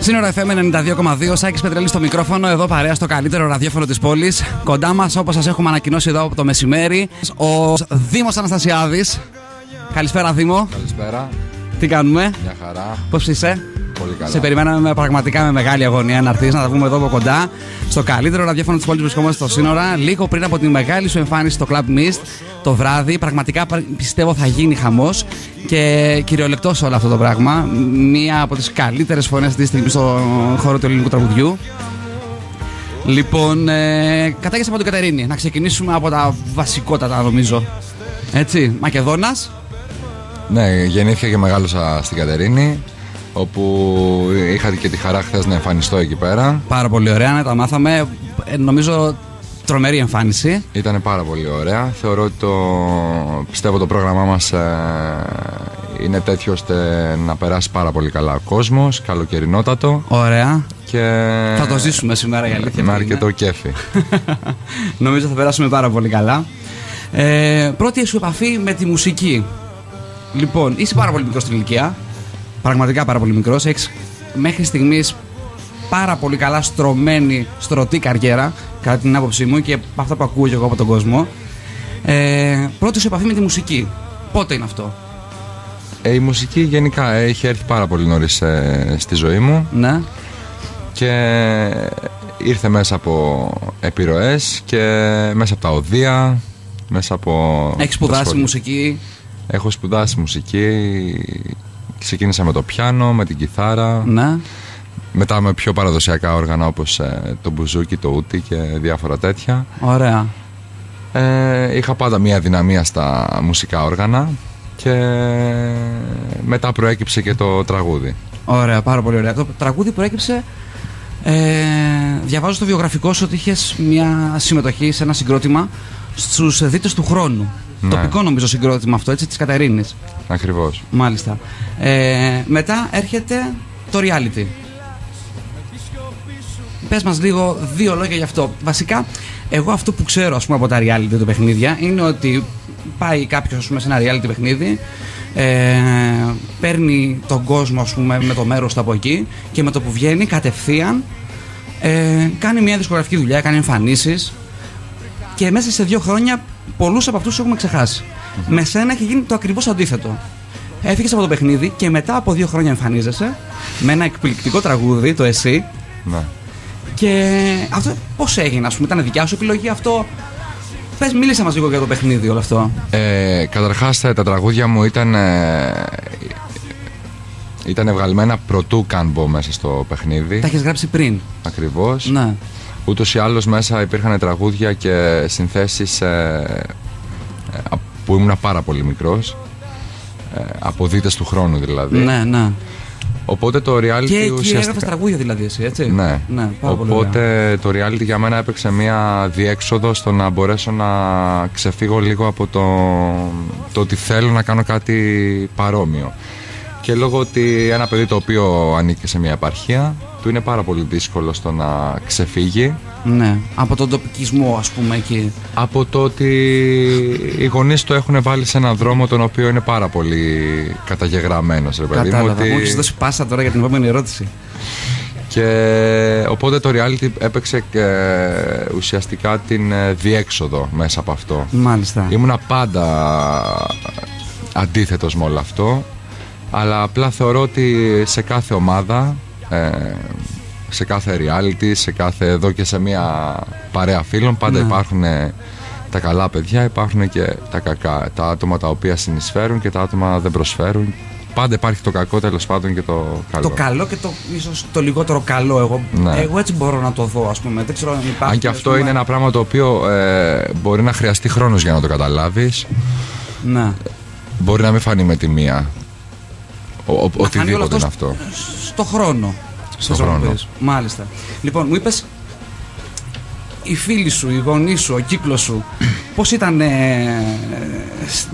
Σύνορα FM 92,2, Σάκης Πετρελής στο μικρόφωνο, εδώ παρέα στο καλύτερο ραδιόφωνο της πόλης. Κοντά μας, όπως σας έχουμε ανακοινώσει εδώ από το μεσημέρι, ο Δήμος Αναστασιάδης. Καλησπέρα, Δήμο. Καλησπέρα. Τι κάνουμε? Μια χαρά. Πώς είσαι? Πολύ καλά. Σε περιμέναμε πραγματικά με μεγάλη αγωνία να έρθεις, να τα πούμε εδώ από κοντά. Στο καλύτερο ραδιόφωνο της πόλης βρισκόμαστε στο Σύνορα, λίγο πριν από τη μεγάλη σου εμφάνιση στο Club Mist το βράδυ. Πραγματικά πιστεύω θα γίνει χαμός και κυριολεκτός όλο αυτό το πράγμα. Μία από τις καλύτερες φωνές αυτή τη στιγμή στον χώρο του ελληνικού τραγουδιού. Λοιπόν, κατάγεσαι από την Κατερίνη. Να ξεκινήσουμε από τα βασικότατα, νομίζω. Έτσι, Μακεδόνας. Ναι, γεννήθηκα και μεγάλωσα στην Κατερίνη, όπου είχα και τη χαρά χθες να εμφανιστώ εκεί πέρα. Πάρα πολύ ωραία, ναι, τα μάθαμε. Νομίζω τρομερή εμφάνιση. Ήτανε πάρα πολύ ωραία. Θεωρώ ότι πιστεύω το πρόγραμμά μας είναι τέτοιο ώστε να περάσει πάρα πολύ καλά ο κόσμος, καλοκαιρινότατο. Ωραία. Και θα το ζήσουμε σήμερα, η αλήθεια. Με αρκετό κέφι. Νομίζω θα περάσουμε πάρα πολύ καλά. Πρώτη σου επαφή με τη μουσική. Λοιπόν, είσαι πάρα πολύ μικρός στην ηλικία. Πραγματικά πάρα πολύ μικρός. Έχεις μέχρι στιγμής πάρα πολύ καλά στρωτή καριέρα, κατά την άποψή μου και αυτά που ακούω και εγώ από τον κόσμο. Πρώτη σου επαφή με τη μουσική. Πότε είναι αυτό? Η μουσική γενικά έχει έρθει πάρα πολύ νωρίς στη ζωή μου. Ναι. Και ήρθε μέσα από επιρροές και μέσα από τα οδεία, μέσα από... Έχεις σπουδάσει μουσική? Έχω σπουδάσει μουσική. Ξεκίνησα με το πιάνο, με την κιθάρα. Ναι. Μετά με πιο παραδοσιακά όργανα όπως το μπουζούκι, το ούτι και διάφορα τέτοια. Ωραία. Είχα πάντα μια δυναμία στα μουσικά όργανα και μετά προέκυψε και το τραγούδι. Ωραία, πάρα πολύ ωραία. Το τραγούδι προέκυψε, διαβάζω στο βιογραφικό σου ότι είχες μια συμμετοχή σε ένα συγκρότημα στους Δίτες του Χρόνου. Ναι. Τοπικό νομίζω συγκρότημα αυτό, έτσι, της Κατερίνης. Ακριβώς. Μάλιστα. Μετά έρχεται το reality. Πες μας λίγο δύο λόγια γι' αυτό. Βασικά, εγώ αυτό που ξέρω, ας πούμε, από τα reality το παιχνίδια είναι ότι πάει κάποιος, ας πούμε, σε ένα reality παιχνίδι, παίρνει τον κόσμο, ας πούμε, με το μέρος του από εκεί και με το που βγαίνει κατευθείαν κάνει μια δισκογραφική δουλειά, κάνει εμφανίσεις και μέσα σε 2 χρόνια πολλούς από αυτούς έχουμε ξεχάσει. Με σένα έχει γίνει το ακριβώς αντίθετο. Έφυγες από το παιχνίδι και μετά από 2 χρόνια εμφανίζεσαι με ένα εκπληκτικό τραγούδι, το Εσύ. Ναι. Και αυτό πώς έγινε, ας πούμε, ήταν δικιά σου επιλογή αυτό? Πες, μίλησε μας λίγο για το παιχνίδι όλο αυτό. Καταρχάς τα τραγούδια μου ήταν βγαλμένα προτού καν μπω μέσα στο παιχνίδι. Τα έχεις γράψει πριν? Ακριβώς. Ναι. Ούτως ή άλλως μέσα υπήρχαν τραγούδια και συνθέσεις που ήμουν πάρα πολύ μικρός, από Δίτες του Χρόνου δηλαδή. Ναι, ναι. Οπότε το reality και εκεί ουσιαστικά... έγραφες τραγούδια δηλαδή εσύ, έτσι? Ναι, πάρα πολύ οπότε το reality για μένα έπαιξε μια διέξοδο στο να μπορέσω να ξεφύγω λίγο από το ότι θέλω να κάνω κάτι παρόμοιο. Και λόγω ότι ένα παιδί το οποίο ανήκει σε μια επαρχία, του είναι πάρα πολύ δύσκολο στο να ξεφύγει. Ναι, από τον τοπικισμό, ας πούμε, εκεί. Από το ότι οι γονείς το έχουν βάλει σε έναν δρόμο τον οποίο είναι πάρα πολύ καταγεγραμμένος, ρε παιδί μου. Κατάλαβα, μου έχεις δώσει πάσα τώρα για την επόμενη ερώτηση. Και οπότε το reality έπαιξε και ουσιαστικά την διέξοδο μέσα από αυτό. Μάλιστα. Ήμουνα πάντα αντίθετος με όλο αυτό, αλλά απλά θεωρώ ότι σε κάθε ομάδα, σε κάθε reality, εδώ και σε μια παρέα φίλων πάντα υπάρχουν τα καλά παιδιά, υπάρχουν και τα κακά, τα άτομα τα οποία συνεισφέρουν και τα άτομα δεν προσφέρουν. Πάντα υπάρχει το κακό, τέλος πάντων, και το καλό. Το καλό και ίσως το λιγότερο καλό. Εγώ έτσι μπορώ να το δω, ας πούμε. Δεν ξέρω αν υπάρχει. Αν και αυτό είναι ένα πράγμα το οποίο μπορεί να χρειαστεί χρόνος για να το καταλάβεις. Ναι. Μπορεί να μην φανεί με τη μία. Οτιδήποτε είναι αυτό. Στο χρόνο. Στο χρόνο. Μάλιστα. Λοιπόν, μου είπες, οι φίλοι σου, οι γονείς σου, ο κύκλος σου, πώς ήταν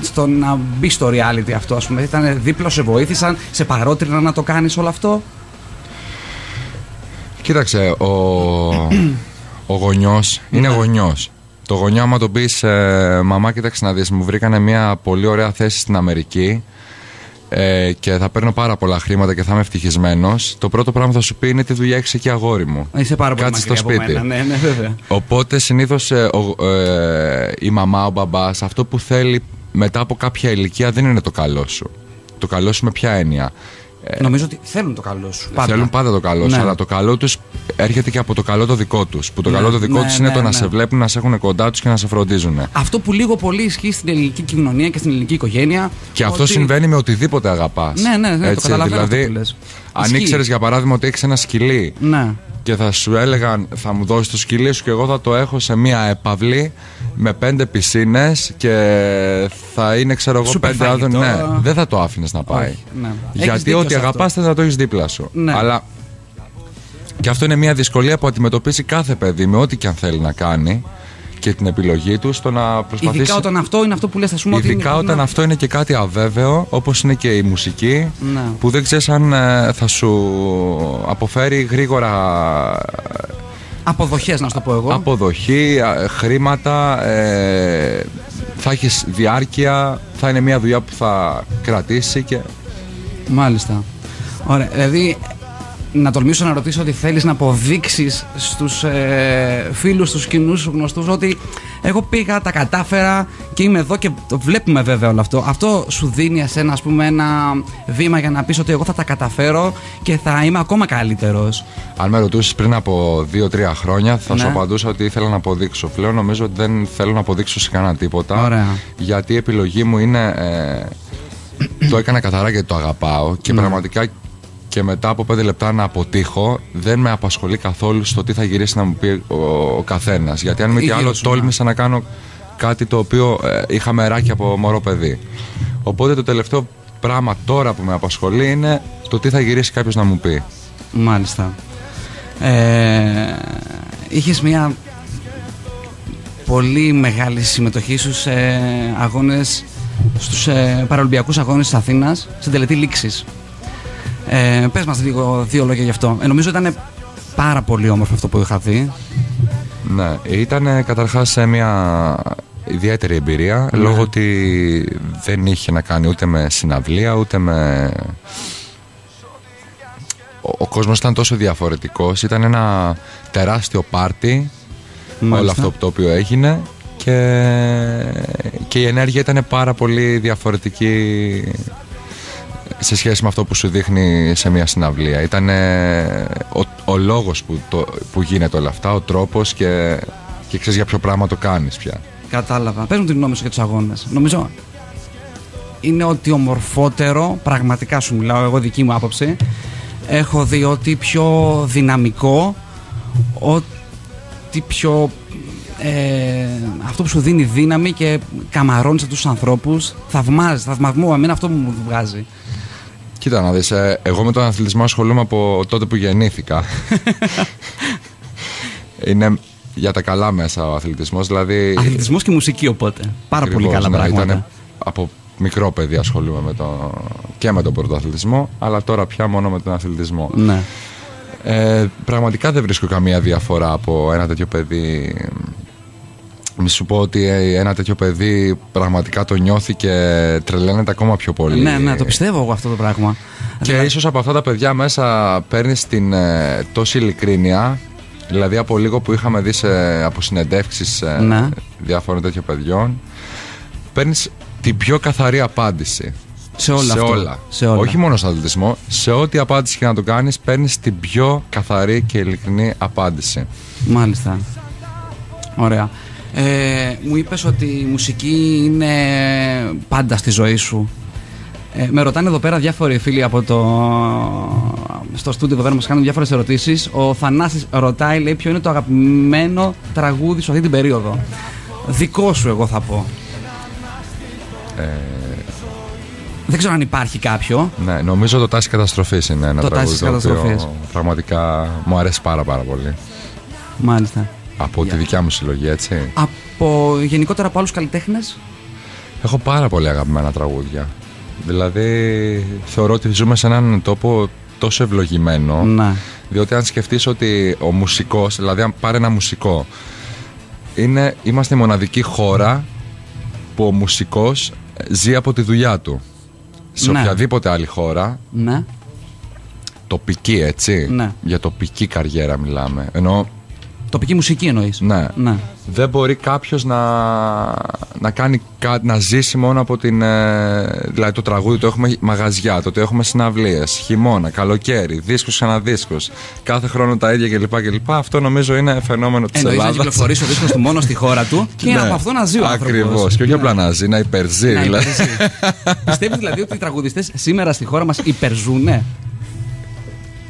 στο να μπει στο reality αυτό, ας πούμε? Ήταν δίπλα, σε βοήθησαν, σε παρότριναν να το κάνεις όλο αυτό? Κοίταξε, ο γονιός είναι γονιός. Το γονιά, άμα το πεις, μαμά, κοίταξε να δεις, μου βρήκανε μια πολύ ωραία θέση στην Αμερική και θα παίρνω πάρα πολλά χρήματα και θα είμαι ευτυχισμένος, το πρώτο πράγμα που θα σου πει είναι τι δουλειά έχεις εκεί, αγόρι μου. Είσαι πάρα πολύ κάτσε στο σπίτι. Ναι, βέβαια. Οπότε συνήθως η μαμά, ο μπαμπάς, αυτό που θέλει μετά από κάποια ηλικία δεν είναι το καλό σου. Το καλό σου με ποια έννοια? Νομίζω ότι θέλουν το καλό σου. Πάντα. Θέλουν πάντα το καλό σου, Ναι. αλλά το καλό τους έρχεται και από το καλό το δικό τους. Που το καλό το δικό τους είναι το να σε βλέπουν, να σε έχουν κοντά τους και να σε φροντίζουν. Αυτό που λίγο πολύ ισχύει στην ελληνική κοινωνία και στην ελληνική οικογένεια. Και αυτό συμβαίνει με οτιδήποτε αγαπάς. Ναι, το καταλαβαίνω δηλαδή, αυτό που λες. Αν Ισχύει. ήξερες για παράδειγμα ότι έχεις ένα σκυλί, Ναι. και θα σου έλεγαν θα μου δώσεις το σκυλί σου και εγώ θα το έχω σε μια έπαυλη με 5 πισίνες και θα είναι ξέρω εγώ 5 άδων, ναι, δεν θα το άφηνες να πάει. Όχι, ναι. Γιατί ό,τι αγαπάς θες να το έχεις δίπλα σου. Ναι. Αλλά και αυτό είναι μια δυσκολία που αντιμετωπίσει κάθε παιδί με ό,τι και αν θέλει να κάνει και την επιλογή του στο να προσπαθήσει. Ειδικά όταν αυτό είναι αυτό που λες, ας πούμε. Ειδικά ότι όταν αυτό είναι και κάτι αβέβαιο, όπως είναι και η μουσική, ναι. που δεν ξέρεις αν θα σου αποφέρει γρήγορα αποδοχές, να σου το πω εγώ. Αποδοχή, χρήματα, θα έχεις διάρκεια, θα είναι μια δουλειά που θα κρατήσει και... Μάλιστα. Ωραία. Δηλαδή, να τολμήσω να ρωτήσω ότι θέλεις να αποδείξεις στους φίλους, στους κοινούς σου γνωστούς ότι εγώ πήγα, τα κατάφερα και είμαι εδώ και το βλέπουμε βέβαια όλο αυτό. Αυτό σου δίνει εσένα, ας πούμε, ένα βήμα για να πεις ότι εγώ θα τα καταφέρω και θα είμαι ακόμα καλύτερος. Αν με ρωτούσες πριν από 2-3 χρόνια θα Ναι. σου απαντούσα ότι ήθελα να αποδείξω. Πλέον νομίζω ότι δεν θέλω να αποδείξω σε κανένα τίποτα. Ωραία. Γιατί η επιλογή μου είναι το έκανα καθαρά γιατί το αγαπάω και Ναι. πραγματικά και μετά από 5 λεπτά να αποτύχω δεν με απασχολεί καθόλου στο τι θα γυρίσει να μου πει ο καθένας. Γιατί αν μη τι άλλο τόλμησα να κάνω κάτι το οποίο είχα μεράκι από μωρό παιδί. Οπότε το τελευταίο πράγμα τώρα που με απασχολεί είναι το τι θα γυρίσει κάποιος να μου πει. Μάλιστα. Είχες μια πολύ μεγάλη συμμετοχή στους αγώνες, στους παραολυμπιακούς αγώνες της Αθήνας, στην τελετή λήξης. Πες μας λίγο 2 λόγια γι' αυτό. Νομίζω ήταν πάρα πολύ όμορφο αυτό που είχα δει. Ναι, ήταν καταρχάς μια ιδιαίτερη εμπειρία, Ναι. λόγω ότι δεν είχε να κάνει ούτε με συναυλία ούτε με... Ο κόσμος ήταν τόσο διαφορετικός, ήταν ένα τεράστιο πάρτι. Μάλιστα. Όλο αυτό το οποίο έγινε και η ενέργεια ήταν πάρα πολύ διαφορετική σε σχέση με αυτό που σου δείχνει σε μια συναυλία. Ήταν ο λόγος που γίνεται όλα αυτά, ο τρόπος και ξέρεις για ποιο πράγμα το κάνεις πια. Κατάλαβα. Πες μου την γνώμη σου για τους αγώνες. Νομίζω είναι ότι ομορφότερο, πραγματικά σου μιλάω εγώ δική μου άποψη, έχω δει ότι πιο δυναμικό, ότι πιο αυτό που σου δίνει δύναμη και καμαρώνεις αυτούς τους ανθρώπους, θαυμασμό, εμένα αυτό που μου βγάζει. Κοίτα να δεις, εγώ με τον αθλητισμό ασχολούμαι από τότε που γεννήθηκα. Είναι για τα καλά μέσα ο αθλητισμός, δηλαδή... Αθλητισμός και μουσική οπότε, πάρα Ακριβώς, πολύ καλά πράγματα. Ήτανε από μικρό παιδί ασχολούμαι και με τον πρωτοαθλητισμό, αλλά τώρα πια μόνο με τον αθλητισμό. Ναι. Πραγματικά δεν βρίσκω καμία διαφορά από ένα τέτοιο παιδί. Μη σου πω ότι ένα τέτοιο παιδί πραγματικά το νιώθει και τρελαίνεται ακόμα πιο πολύ. Ναι, το πιστεύω εγώ αυτό το πράγμα. Και ίσως από αυτά τα παιδιά μέσα παίρνεις την τόση ειλικρίνεια, δηλαδή από λίγο που είχαμε δει από συνεντεύξεις Ναι. διάφορων τέτοιων παιδιών, παίρνεις την πιο καθαρή απάντηση. Σε όλα. Όχι μόνο στον αθλητισμό, σε ό,τι απάντηση και να το κάνεις, παίρνεις την πιο καθαρή και ειλικρινή απάντηση. Μάλιστα. Ωραία. Μου είπες ότι η μουσική είναι πάντα στη ζωή σου. Με ρωτάνε εδώ πέρα διάφοροι φίλοι από στο στούντιο εδώ πέρα, μας κάνουν διάφορες ερωτήσεις. Ο Θανάσης ρωτάει, λέει, ποιο είναι το αγαπημένο τραγούδι σου αυτή την περίοδο. Δικό σου, εγώ θα πω. Δεν ξέρω αν υπάρχει κάποιο. Ναι, νομίζω το Τάση Καταστροφής είναι ένα τραγούδι το οποίο πραγματικά μου αρέσει πάρα πολύ. Μάλιστα. Από τη δικιά μου συλλογή, έτσι. Γενικότερα από άλλους καλλιτέχνες. Έχω πάρα πολύ αγαπημένα τραγούδια. Δηλαδή θεωρώ ότι ζούμε σε έναν τόπο τόσο ευλογημένο. Ναι. Διότι αν σκεφτείς ότι ο μουσικός, δηλαδή αν πάρει ένα μουσικό, είμαστε η μοναδική χώρα που ο μουσικός ζει από τη δουλειά του. σε οποιαδήποτε άλλη χώρα. Ναι. Τοπική, έτσι. Ναι. Για τοπική καριέρα μιλάμε. Ενώ. Τοπική μουσική εννοείς. Ναι. Δεν μπορεί κάποιος να κάνει κάτι, να ζήσει μόνο από την. Δηλαδή το τραγούδι το έχουμε μαγαζιά, το έχουμε συναυλίες, χειμώνα, καλοκαίρι, δίσκος ξαναδίσκος. Κάθε χρόνο τα ίδια κλπ. Αυτό νομίζω είναι φαινόμενο της Ελλάδας. Εννοείς να κυκλοφορήσει ο δίσκος του μόνο στη χώρα του και από αυτό να ζει ο άνθρωπος. Ακριβώς. Και όχι απλά να ζει, να υπερζει. Δηλαδή. Πιστεύεις δηλαδή ότι οι τραγουδιστές σήμερα στη χώρα μας υπερζούνε?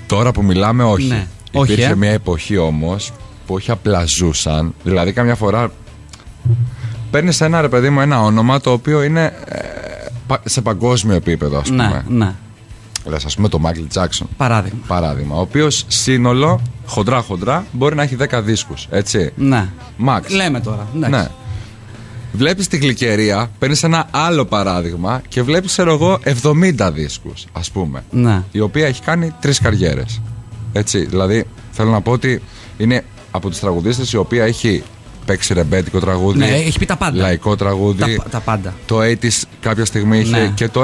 Τώρα που μιλάμε, όχι. Ναι. Υπήρχε μια εποχή όμως που όχι απλά ζούσαν. Δηλαδή, καμιά φορά παίρνεις ένα, ρε παιδί μου, ένα όνομα το οποίο είναι σε παγκόσμιο επίπεδο, ας πούμε. Ναι. Δηλαδή, ας πούμε, το Michael Jackson. Παράδειγμα. Ο οποίος σύνολο, χοντρά, μπορεί να έχει 10 δίσκους. Έτσι. Ναι. Max. Λέμε τώρα. Ναι. Βλέπεις τη γλυκερία, παίρνεις ένα άλλο παράδειγμα και βλέπεις, ξέρω εγώ, 70 δίσκους, ας πούμε. Ναι. Η οποία έχει κάνει 3 καριέρες. Έτσι. Δηλαδή, θέλω να πω ότι είναι από τις τραγουδίστες η οποία έχει παίξει ρεμπέτικο τραγούδι. Ναι, έχει πει τα πάντα. Λαϊκό τραγούδι. Τα πάντα. Το 80's κάποια στιγμή είχε. Ναι. Και τώρα